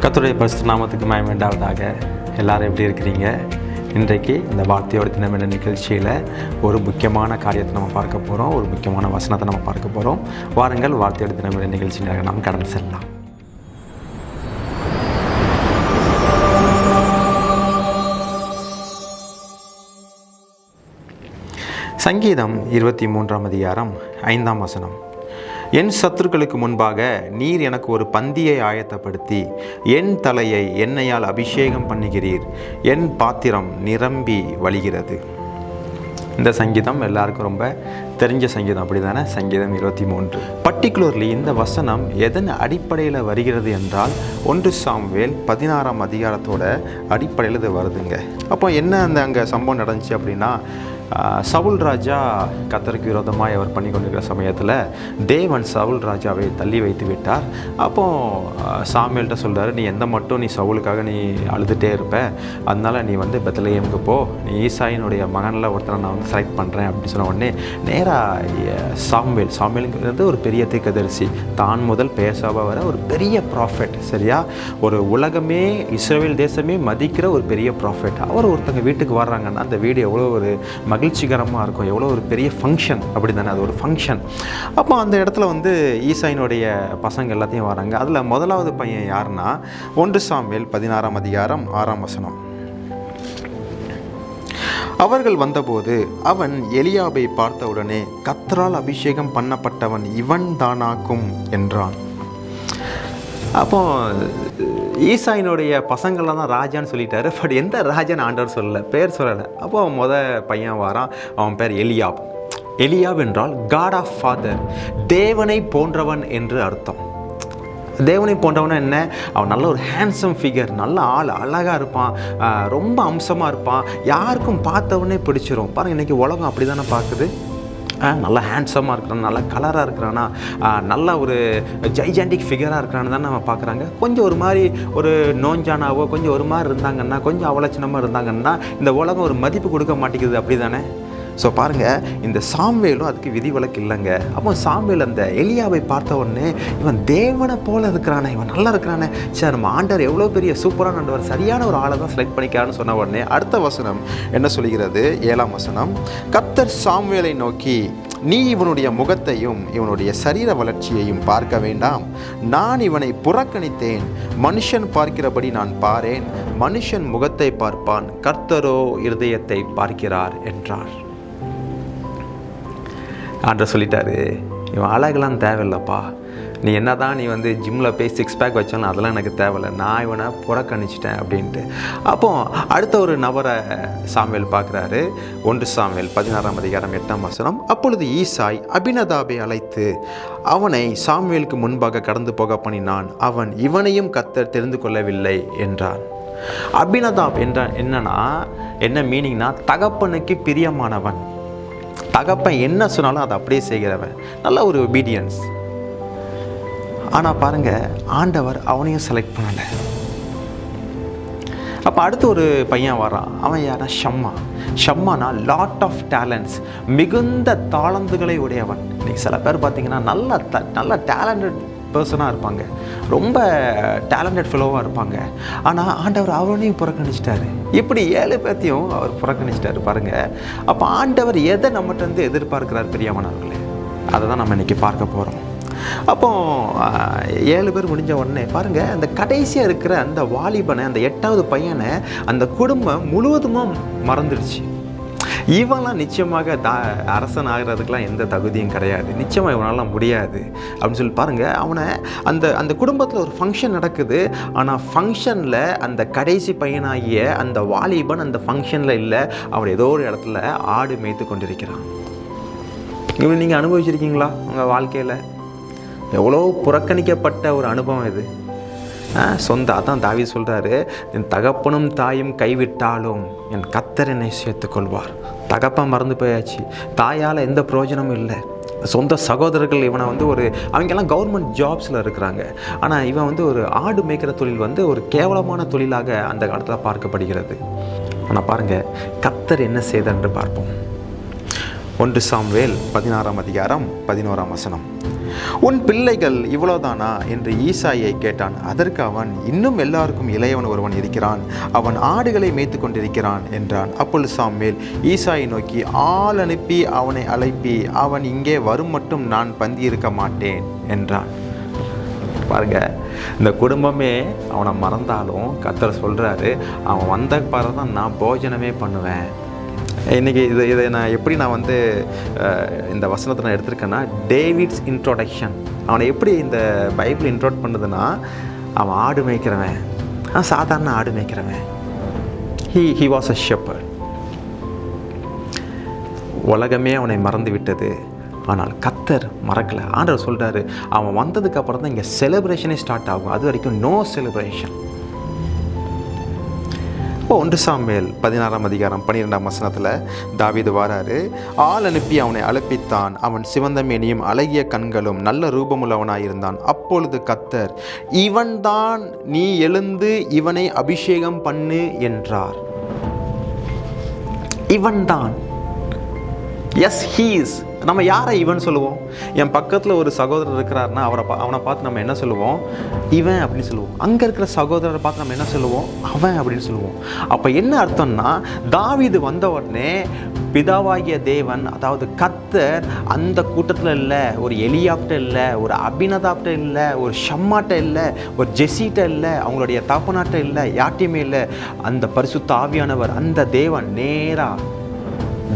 கர்த்தருடைய பரிசுத்த நாமத்துக்கு மகிமை உண்டாவதாக. எல்லாரும் எப்படி இருக்கிறீங்க? இன்றைக்கு இந்த வார்த்தையோட தினம் என்ற நிகழ்ச்சியில் ஒரு முக்கியமான காரியத்தை நம்ம பார்க்க போகிறோம். ஒரு முக்கியமான வசனத்தை நம்ம பார்க்க போகிறோம். வாருங்கள், வார்த்தையோட தினம் என்ற நிகழ்ச்சியாக நாம் கடந்து செல்லலாம். சங்கீதம் 23ஆம் அதிகாரம் 5ஆம் வசனம். என் சத்துருக்களுக்கு முன்பாக நீர் எனக்கு ஒரு பந்தியை ஆயத்தப்படுத்தி என் தலையை எண்ணெயால் அபிஷேகம் பண்ணுகிறீர், என் பாத்திரம் நிரம்பி வழிகிறது. இந்த சங்கீதம் எல்லாருக்கும் ரொம்ப தெரிஞ்ச சங்கீதம், அப்படி தானே? சங்கீதம் 23. பர்டிகுலர்லி இந்த வசனம் எதன் அடிப்படையில் வருகிறது என்றால் 1 சாமுவேல் 16ஆம் அதிகாரத்தோட அடிப்படையில் இது வருதுங்க. அப்போ என்ன அங்கே சம்பவம் நடந்துச்சு அப்படின்னா, சவுல் ராஜா கர்த்தருக்கு விரோதமாக அவர் பண்ணி கொண்டிருக்கிற சமயத்தில் தேவன் சவுல் ராஜாவை தள்ளி வைத்து விட்டார். அப்போது சாமுவேல்கிட்ட சொல்கிறாரு, நீ எந்த மட்டும் நீ சவுலுக்காக நீ அழுதுகிட்டே இருப்ப, அதனால் நீ பெத்லெகேமுக்கு போ, நீ ஈசாயினுடைய மகனில் ஒருத்தரை நான் செலக்ட் பண்ணுறேன் அப்படின்னு சொன்ன உடனே நேராக சாமுவேலுங்கிறது ஒரு பெரிய தீர்க்கதரிசி, தான் முதல் பேசாவ வர ஒரு பெரிய ப்ராஃபெட், சரியா? ஒரு உலகமே இஸ்ரவேல் தேசமே மதிக்கிற ஒரு பெரிய ப்ராஃபெட். அவர் ஒருத்தங்க வீட்டுக்கு வர்றாங்கன்னா அந்த வீடு எவ்வளோ ஒரு மகிழ்ச்சிகரமாக இருக்கும், எவ்வளோ ஒரு பெரிய ஃபங்க்ஷன், அப்படி தானே? அது ஒரு ஃபங்க்ஷன். அப்போ அந்த இடத்துல ஈசாயினுடைய பசங்க எல்லாத்தையும் வராங்க. அதில் முதலாவது பையன் யாருன்னா 1 சாமுவேல் 16ஆம் அதிகாரம் 6ஆம் வசனம். அவர்கள் வந்தபோது அவன் எலியாபை பார்த்தவுடனே கர்த்தரால் அபிஷேகம் பண்ணப்பட்டவன் இவன் தானாக்கும் என்றான். அப்போ ஈசாயினுடைய பசங்கள்லாம் தான் ராஜான்னு சொல்லிட்டாரு. பட் எந்த ராஜான்னு ஆண்டவர் சொல்லலை, பேர் சொல்லலை. அப்போ பையன் வாரான், அவன் பேர் எலியாப். எலியாப் என்றால் காட் ஆஃப் ஃபாதர், தேவனை போன்றவன் என்று அர்த்தம். தேவனை போன்றவனா என்ன? அவன் நல்ல ஒரு ஹேண்ட்ஸம் ஃபிகர், நல்ல ஆள், அழகாக இருப்பான், ரொம்ப அம்சமாக இருப்பான், யாருக்கும் பார்த்தவனே பிடிச்சிரும். பாருங்கள், இன்றைக்கி உலகம் அப்படி தானே பார்க்குது. நல்லா ஹேண்ட்ஸமாக இருக்கிறான், நல்லா கலராக இருக்கிறானா, நல்ல ஒரு ஜைஜாண்டிக் ஃபிகராக இருக்கிறான்னு தான் நம்ம பார்க்குறாங்க. கொஞ்சம் ஒரு மாதிரி ஒரு நோஞ்சானாவோ கொஞ்சம் ஒரு மாதிரி இருந்தாங்கன்னா, கொஞ்சம் அவலட்சணமாக இருந்தாங்கன்னா இந்த உலகம் ஒரு மதிப்பு கொடுக்க மாட்டேங்குது, அப்படி தானே? ஸோ பாருங்கள், இந்த சாமுவேலும் அதுக்கு விதிவிலக்கு இல்லைங்க. அப்போ சாமுவேல் அந்த எலியாவை பார்த்த உடனே இவன் தேவனை போல இருக்கிறானே, இவன் நல்லா இருக்கிறானே, சார் நம்ம ஆண்டவர் எவ்வளோ பெரிய சூப்பரான ஆண்டவர், சரியான ஒரு ஆளை தான் செலக்ட் பண்ணிக்கிறான்னு சொன்ன உடனே அடுத்த வசனம் என்ன சொல்கிறது? 7ஆம் வசனம். கர்த்தர் சாமுவேலை நோக்கி, நீ இவனுடைய முகத்தையும் இவனுடைய சரீர வளர்ச்சியையும் பார்க்க வேண்டாம், நான் இவனை புறக்கணித்தேன், மனுஷன் பார்க்கிறபடி நான் பாரேன், மனுஷன் முகத்தை பார்ப்பான், கர்த்தரோ இருதயத்தை பார்க்கிறார் என்றார். ஆண்டவர் சொல்லிட்டாரு, இவன் அழகெல்லாம் தேவையில்லைப்பா, நீ என்ன தான் நீ ஜிம்மில் போய் 6 பேக் வச்சாலும் அதெல்லாம் எனக்கு தேவையில்லை, நான் இவனை புறக்கணிச்சிட்டேன் அப்படின்ட்டு. அப்போ அடுத்த ஒரு நபரை சாமுவேல் பார்க்குறாரு. 1 சாமுவேல் 16ஆம் அதிகாரம் 8ஆம் வசனம். அப்பொழுது ஈசாய் அபினதாபை அழைத்து அவனை சாமுவேலுக்கு முன்பாக கடந்து போக பண்ணினான், அவன் இவனையும் கர்த்தர் தெரிந்து கொள்ளவில்லை என்றான். அபினதாப் என்ற என்ன மீனிங்னா, தகப்பனுக்கு பிரியமானவன், தகப்பன் என்ன சொன்னாலும் அதை அப்படியே செய்கிறவன், நல்ல ஒரு ஒபீடியன்ஸ். ஆனால் பாருங்கள், ஆண்டவர் அவனையும் செலக்ட் பண்ணலை. அப்போ அடுத்து ஒரு பையன் வரான். அவன் யாரா? ஷம்மானா லாட் ஆஃப் டேலண்ட்ஸ், மிகுந்த தாளந்துகளை உடையவன். இன்னைக்கு சில பேர் பார்த்தீங்கன்னா நல்ல டேலண்டட் பர்சனாக இருப்பாங்க, ரொம்ப டேலண்டட் ஃபெலோவாக இருப்பாங்க. ஆனால் ஆண்டவர் அவனையும் புறக்கணிச்சிட்டாரு. இப்படி 7 பேர்த்தையும் அவர் புறக்கணிச்சிட்டாரு பாருங்கள். அப்போ ஆண்டவர் எதை நம்மகிட்ட எதிர்பார்க்கிறார் பிரியமானவர்களே? அதை தான் நம்ம இன்றைக்கி பார்க்க போகிறோம். அப்போ 7 பேர் முடிஞ்ச உடனே பாருங்கள், அந்த கடைசியாக இருக்கிற அந்த வாலிபனை, அந்த 8வது பையனை அந்த குடும்பம் முழுவதுமாக மறந்துடுச்சு. இவன்லாம் நிச்சயமாக அரசன் ஆகிறதுக்கெலாம் எந்த தகுதியும் கிடையாது, நிச்சயமாக இவனாலாம் முடியாது அப்படின்னு சொல்லி பாருங்கள். அவனை அந்த குடும்பத்தில் ஒரு ஃபங்க்ஷன் நடக்குது. ஆனால் ஃபங்க்ஷனில் அந்த கடைசி பையனாகிய அந்த வாலிபன் அந்த ஃபங்க்ஷனில் இல்லை, அவன் ஏதோ ஒரு இடத்துல ஆடு மேய்த்து கொண்டிருக்கிறான். இவன் நீங்கள் அனுபவிச்சிருக்கீங்களா உங்கள் வாழ்க்கையில்? எவ்வளோ புறக்கணிக்கப்பட்ட ஒரு அனுபவம் இது. அதான் தாவீது சொல்கிறாரு, என் தகப்பனும் தாயும் கைவிட்டாலும் என் கர்த்தர் என்னை சேர்த்துக்கொள்வார். தகப்பன் மறந்து போயாச்சு, தாயால் எந்த பிரயோஜனமும் இல்லை. சொந்த சகோதரர்கள் இவனை அவங்கெல்லாம் கவர்மெண்ட் ஜாப்ஸில் இருக்கிறாங்க. ஆனால் இவன் ஒரு ஆடு மேய்க்கிற தொழில் ஒரு கேவலமான தொழிலாக அந்த காலத்தில் பார்க்கப்படுகிறது. ஆனால் பாருங்கள், கர்த்தர் என்ன செய்தார் என்று பார்ப்போம். 1 சாமுவேல் 16ஆம் அதிகாரம் 11ஆம் வசனம். உன் பிள்ளைகள் இவ்வளவுதானா என்று ஈசாயை கேட்டான். அதற்கு அவன், இன்னும் எல்லாருக்கும் இளையவன் ஒருவன் இருக்கிறான், அவன் ஆடுகளை மேய்த்து கொண்டிருக்கிறான் என்றான். அப்பொழுது சாமுவேல் ஈசாயை நோக்கி, ஆள் அனுப்பி அவனை அழைப்பி, அவன் இங்கே வரும் மட்டும் நான் பந்தி இருக்க மாட்டேன் என்றான். பாருங்க, இந்த குடும்பமே அவனை மறந்தாலும் கர்த்தர் சொல்றாரு, அவன் வந்த பிறகு தான் நான் போஜனமே பண்ணுவேன். இன்றைக்கி இதை நான் எப்படி இந்த வசனத்தை நான் எடுத்திருக்கேன்னா, டேவிட்ஸ் இன்ட்ரோடக்ஷன். அவனை எப்படி இந்த பைபிள் இன்ட்ரோட் பண்ணுதுன்னா, அவன் ஆடு மேய்க்கிறவன், சாதாரண ஆடு மேய்க்கிறவன். He was a shepherd. உலகமே அவனை மறந்து விட்டது, ஆனால் கர்த்தர் மறக்கலை. ஆண்டவர் சொல்கிறாரு, அவன் வந்ததுக்கு அப்புறம் தான் இங்கே செலிப்ரேஷனே ஸ்டார்ட் ஆகும். அது வரைக்கும் நோ செலிப்ரேஷன். 1 சாமுவேல் 16ஆம் அதிகாரம் 12ஆம் வசனத்தில் தாவீது வாராரு. ஆள் அனுப்பி அவனை அழைப்பித்தான். அவன் சிவந்த மேனியும் அழகிய கண்களும் நல்ல ரூபமுள்ளவனாயிருந்தான். அப்பொழுது கர்த்தர், இவன்தான், நீ எழுந்து இவனை அபிஷேகம் பண்ணு என்றார். இவன்தான். Yes, he is. நம்ம யாரை இவன் சொல்லுவோம்? என் பக்கத்தில் ஒரு சகோதரர் இருக்கிறாருன்னா அவனை பார்த்து நம்ம என்ன சொல்லுவோம்? இவன் அப்படின்னு சொல்லுவோம். அங்கே இருக்கிற சகோதரரை பார்த்து நம்ம என்ன சொல்லுவோம்? அவன் அப்படின்னு சொல்லுவோம். அப்போ என்ன அர்த்தம்னா, தாவீது வந்த உடனே பிதாவாகிய தேவன், அதாவது கர்த்தர் அந்த கூட்டத்தில் இல்லை, ஒரு எலியாப்ட இல்லை, ஒரு அபினதாப்ட இல்லை, ஒரு ஷம்மாட்ட இல்லை, ஒரு ஜெசிட்ட இல்லை, அவங்களுடைய தகப்பனாட்ட இல்லை, யார்ட்டையுமே இல்லை. அந்த பரிசுத்த ஆவியானவர், அந்த தேவன் நேராக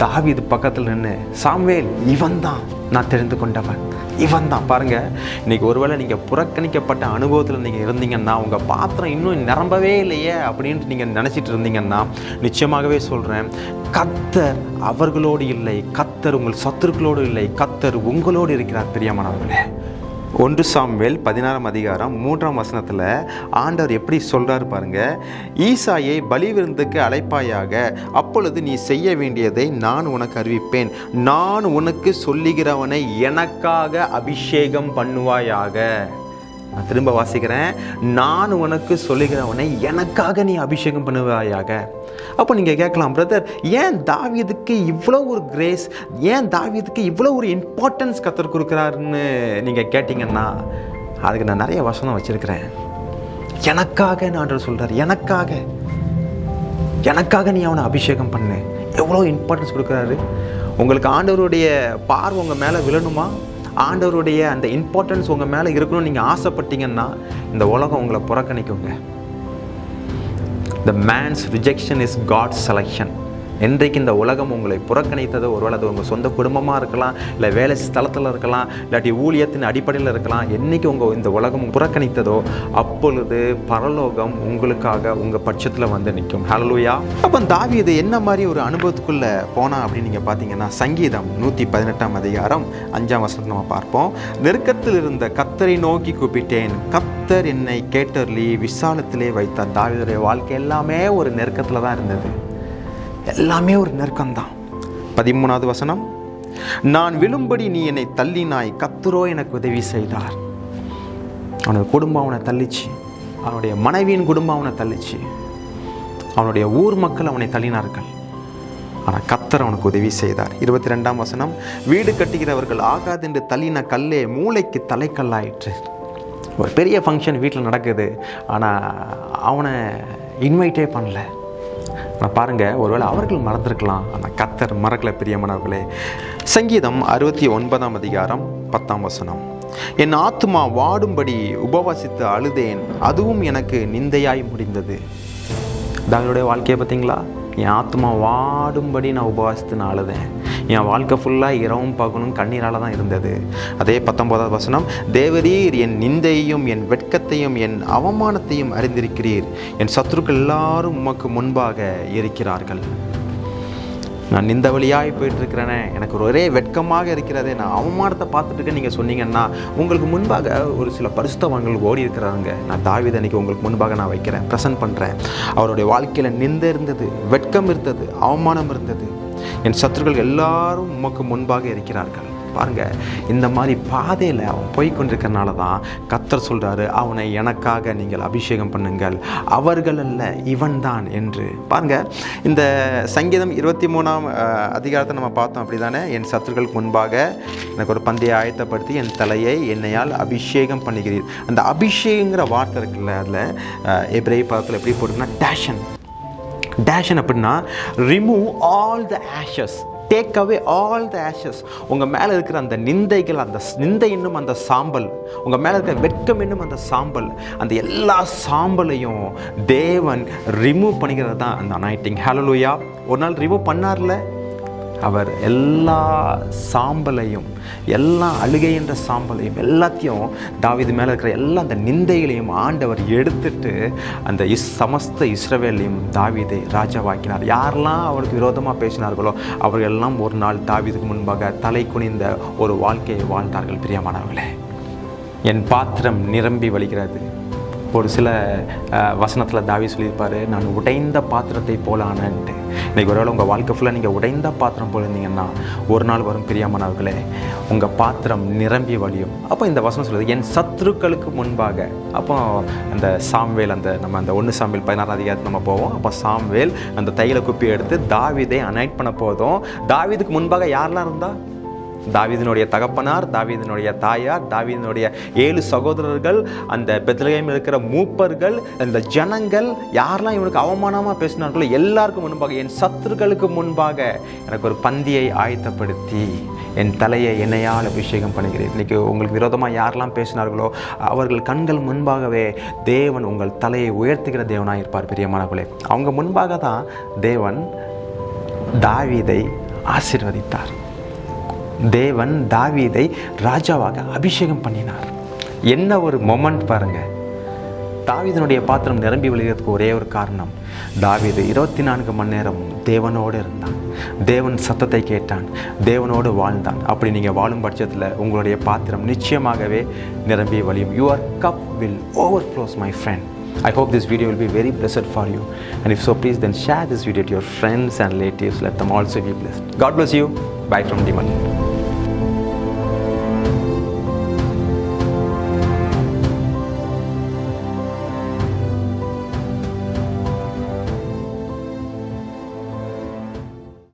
தாவீது பக்கத்தில் நின்று, சாமுவேல், இவன் தான் நான் தெரிந்து கொண்டவன், இவன் தான். பாருங்கள், இன்றைக்கி ஒருவேளை நீங்கள் புறக்கணிக்கப்பட்ட அனுபவத்தில் நீங்கள் இருந்தீங்கன்னா, உங்கள் பாத்திரம் இன்னும் நிரம்பவே இல்லையே அப்படின்ட்டு நீங்கள் நினச்சிட்டு இருந்தீங்கன்னா, நிச்சயமாகவே சொல்கிறேன், கர்த்தர் அவர்களோடு இல்லை, கர்த்தர் உங்கள் சத்துருக்களோடு இல்லை, கர்த்தர் உங்களோடு இருக்கிறார். பிரியமானவர்களே, 1 சாமுவேல் 16ஆம் அதிகாரம் 3ஆம் வசனத்தில் ஆண்டவர் எப்படி சொல்கிறார் பாருங்க. ஈசாயை பலி விருந்துக்கு அழைப்பாயாக, அப்பொழுது நீ செய்ய வேண்டியதை நான் உனக்கு அறிவிப்பேன், நான் உனக்கு சொல்லுகிறவனை எனக்காக அபிஷேகம் பண்ணுவாயாக. நான் திரும்ப வாசிக்கிறேன், நான் உனக்கு சொல்லுகிறவனை எனக்காக நீ அபிஷேகம் பண்ணுவாயாக. அப்போ நீங்கள் கேட்கலாம், பிரதர், ஏன் தாவீதுக்கு இவ்வளோ ஒரு கிரேஸ், ஏன் தாவீதுக்கு இவ்வளோ ஒரு இம்பார்ட்டன்ஸ் கர்த்தர் கொடுக்குறாருன்னு நீங்கள் கேட்டிங்கன்னா, அதுக்கு நான் நிறைய வசனம் வச்சுருக்கிறேன். எனக்காக ஆண்டவர் சொல்கிறார், எனக்காக நீ அவனை அபிஷேகம் பண்ணு. எவ்வளோ இம்பார்ட்டன்ஸ் கொடுக்குறாரு. உங்களுக்கு ஆண்டவருடைய பார்வை உங்கள் மேலே விழணுமா, ஆண்டவருடைய அந்த இம்பார்ட்டன்ஸ் உங்கள் மேலே இருக்கணும்னு நீங்கள் ஆசைப்பட்டீங்கன்னா, இந்த உலகம் உங்களை புறக்கணிக்குங்க. The man's rejection is God's selection. என்றைக்கு இந்த உலகம் உங்களை புறக்கணித்ததோ, ஒருவேளை அது உங்கள் சொந்த குடும்பமாக இருக்கலாம், இல்லை வேலை ஸ்தலத்தில் இருக்கலாம், இல்லாட்டி ஊழியத்தின் அடிப்படையில் இருக்கலாம், என்றைக்கு இந்த உலகம் புறக்கணித்ததோ, அப்பொழுது பரலோகம் உங்களுக்காக உங்கள் பட்சத்தில் வந்து நிற்கும். ஹல்லேலூயா. அப்போ தாவீது என்ன மாதிரி ஒரு அனுபவத்துக்குள்ளே போனா அப்படின்னு நீங்கள் பார்த்தீங்கன்னா, சங்கீதம் 118ஆம் அதிகாரம் 5ஆம் வசனத்தை நம்ம பார்ப்போம். நெருக்கத்தில் இருந்த கர்த்தரை நோக்கி கூப்பிட்டேன், கர்த்தர் என்னை கேட்டருளி விசாலத்திலே வைத்தார். தாவீதுடைய வாழ்க்கை எல்லாமே ஒரு நெருக்கத்தில் தான் இருந்தது, எல்லாமே ஒரு நெருக்கம்தான். 13ஆவது வசனம், நான் விழும்படி நீ என்னை தள்ளினாய், கர்த்தரோ எனக்கு உதவி செய்தார். அவனுடைய குடும்பம் அவனை தள்ளிச்சு, அவனுடைய மனைவியின் குடும்பம் அவனை தள்ளிச்சு, அவனுடைய ஊர் மக்கள் அவனை தள்ளினார்கள், ஆனால் கர்த்தர் அவனுக்கு உதவி செய்தார். 22ஆம் வசனம், வீடு கட்டுகிறவர்கள் ஆகாது என்று தள்ளின கல்லே மூளைக்கு தலைக்கல்லாயிற்று. ஒரு பெரிய ஃபங்க்ஷன் வீட்டில் நடக்குது, ஆனால் அவனை இன்வைட்டே பண்ணல. ஆனால் பாருங்கள், ஒருவேளை அவர்கள் மறந்துருக்கலாம், ஆனால் கர்த்தர் மறக்கலை. பிரியமானவர்களே, சங்கீதம் 69ஆம் அதிகாரம் 10ஆம் வசனம், என் ஆத்துமா வாடும்படி உபவாசித்து அழுதேன், அதுவும் எனக்கு நிந்தையாய் முடிந்தது. தாவீதுடைய வாழ்க்கையை பார்த்தீங்களா? என் ஆத்மா வாடும்படி நான் உபவாசித்து நான் அழுதேன். என் வாழ்க்கை ஃபுல்லாக இரவும் பார்க்கணும் கண்ணீரால் தான் இருந்தது. அதே 19ஆவது வசனம், தேவரீர் என் நிந்தையையும் என் வெட்கத்தையும் என் அவமானத்தையும் அறிந்திருக்கிறீர், என் சத்துருக்கள் எல்லாரும் உமக்கு முன்பாக இருக்கிறார்கள். நான் இந்த வழியாய் போயிட்டுருக்கிறேனே, எனக்கு ஒரே வெட்கமாக இருக்கிறதே, நான் அவமானத்தை பார்த்துட்டு இருக்கேன் நீங்கள் சொன்னீங்கன்னா, உங்களுக்கு முன்பாக ஒரு சில பரிசுத்தவான்கள் ஓடி இருக்கிறாங்க. நான் தாவீது அன்னைக்கு உங்களுக்கு முன்பாக நான் வைக்கிறேன், ப்ரெசன்ட் பண்ணுறேன். அவருடைய வாழ்க்கையில் நிந்தை இருந்தது, வெட்கம் இருந்தது, அவமானம் இருந்தது. என் சத்துருக்கள் எல்லாரும் உமக்கு முன்பாக இருக்கிறார்கள். பாருங்கள், இந்த மாதிரி பாதையில் அவன் போய்கொண்டிருக்கிறனால தான் கர்த்தர் சொல்கிறாரு, அவனை எனக்காக நீங்கள் அபிஷேகம் பண்ணுங்கள், அவர்கள் அல்ல இவன் தான் என்று. பாருங்கள், இந்த சங்கீதம் 23ஆம் அதிகாரத்தை நம்ம பார்த்தோம் அப்படி தானே. என் சத்துருக்களுக்கு முன்பாக எனக்கு ஒரு பந்தயை ஆயத்தப்படுத்தி என் தலையை எண்ணெயால் அபிஷேகம் பண்ணுகிறீர். அந்த அபிஷேகங்கிற வார்த்தை இருக்குல்ல, அதில் எபிரேய பதத்தில் எப்படி போட்டுன்னா டேஷன் அப்படின்னா remove all the Ashes, take away all the Ashes. உங்கள் மேலே இருக்கிற அந்த நிந்தைகள், அந்த நிந்தை என்னும் அந்த சாம்பல், உங்கள் மேலே இருக்கிற வெட்கம் என்னும் அந்த சாம்பல், அந்த எல்லா சாம்பலையும் தேவன் ரிமூவ் பண்ணிக்கிறது தான் அந்த அனாயிண்டிங். ஹல்லேலூயா. ஒரு நாள் ரிமூவ் பண்ணார்ல, அவர் எல்லா சாம்பலையும், எல்லா அழுகை என்ற சாம்பலையும், எல்லாத்தையும் தாவீது மேலே இருக்கிற எல்லா அந்த நிந்தைகளையும் ஆண்டவர் எடுத்துட்டு அந்த சமஸ்த இஸ்ரவேலையும் தாவீதை ராஜாவாக்கினார். யாரெல்லாம் அவருக்கு விரோதமாக பேசினார்களோ அவர்கள் எல்லாம் ஒரு நாள் தாவீதுக்கு முன்பாக தலை குனிந்த ஒரு வாழ்க்கையை வாழ்ந்தார்கள். பிரியமானவர்களே, என் பாத்திரம் நிரம்பி வழிகிறது. ஒரு சில வசனத்தில் தாவீது சொல்லியிருப்பார், நான் உடைந்த பாத்திரத்தை போல ஆனேன்ட்டு. இன்றைக்கி ஒருவேளை உங்கள் வாழ்க்கை ஃபுல்லாக நீங்கள் உடைந்த பாத்திரம் போல இருந்தீங்கன்னா ஒரு நாள் வரும் பிரியமானவர்களே, உங்கள் பாத்திரம் நிரம்பி வழியும். அப்போ இந்த வசனம் சொல்லுது, என் சத்துருக்களுக்கு முன்பாக. அப்போ அந்த சாம்வேல், நம்ம அந்த 1 சாமுவேல் 16 அதிகாரத்துக்கு நம்ம போவோம். அப்போ சாம்வேல் அந்த தைல குப்பி எடுத்து தாவீதை அனாயிட் பண்ண போதும். தாவீதுக்கு முன்பாக யாரெல்லாம் இருந்தா? தாவீதினுடைய தகப்பனார், தாவீதினுடைய தாயார், தாவீதினுடைய 7 சகோதரர்கள், அந்த பெத்லகேமில் இருக்கிற மூப்பர்கள், அந்த ஜனங்கள் யாரெல்லாம் இவனுக்கு அவமானமாக பேசினார்களோ எல்லாருக்கும் முன்பாக, என் சத்துருக்களுக்கு முன்பாக எனக்கு ஒரு பந்தியை ஆயத்தப்படுத்தி என் தலையை எண்ணெயால் அபிஷேகம் பண்ணுகிறேன். இன்றைக்கி உங்களுக்கு விரோதமாக யாரெல்லாம் பேசினார்களோ அவர்கள் கண்கள் முன்பாகவே தேவன் உங்கள் தலையை உயர்த்துகிற தேவனாக இருப்பார். பிரியமானவர்களே, அவங்க முன்பாக தான் தேவன் தாவீதை ஆசீர்வதித்தார். தேவன் தாவீதை ராஜாவாக அபிஷேகம் பண்ணினார். என்ன ஒரு மொமெண்ட் பாருங்க. தாவீதினுடைய பாத்திரம் நிரம்பி வழிகிறதுக்கு ஒரே ஒரு காரணம், தாவீது 24 மணி நேரம் தேவனோடு இருந்தான், தேவன் சத்தத்தை கேட்டான், தேவனோடு வாழ்ந்தான். அப்படி நீங்கள் வாழும் பட்சத்தில் உங்களுடைய பாத்திரம் நிச்சயமாகவே நிரம்பி வழியும். Your cup will overflow, my friend. I hope this video will be very blessed for you, and if so, please then share this video to your friends and relatives. Let them also be blessed. God bless you. Bye from Diman.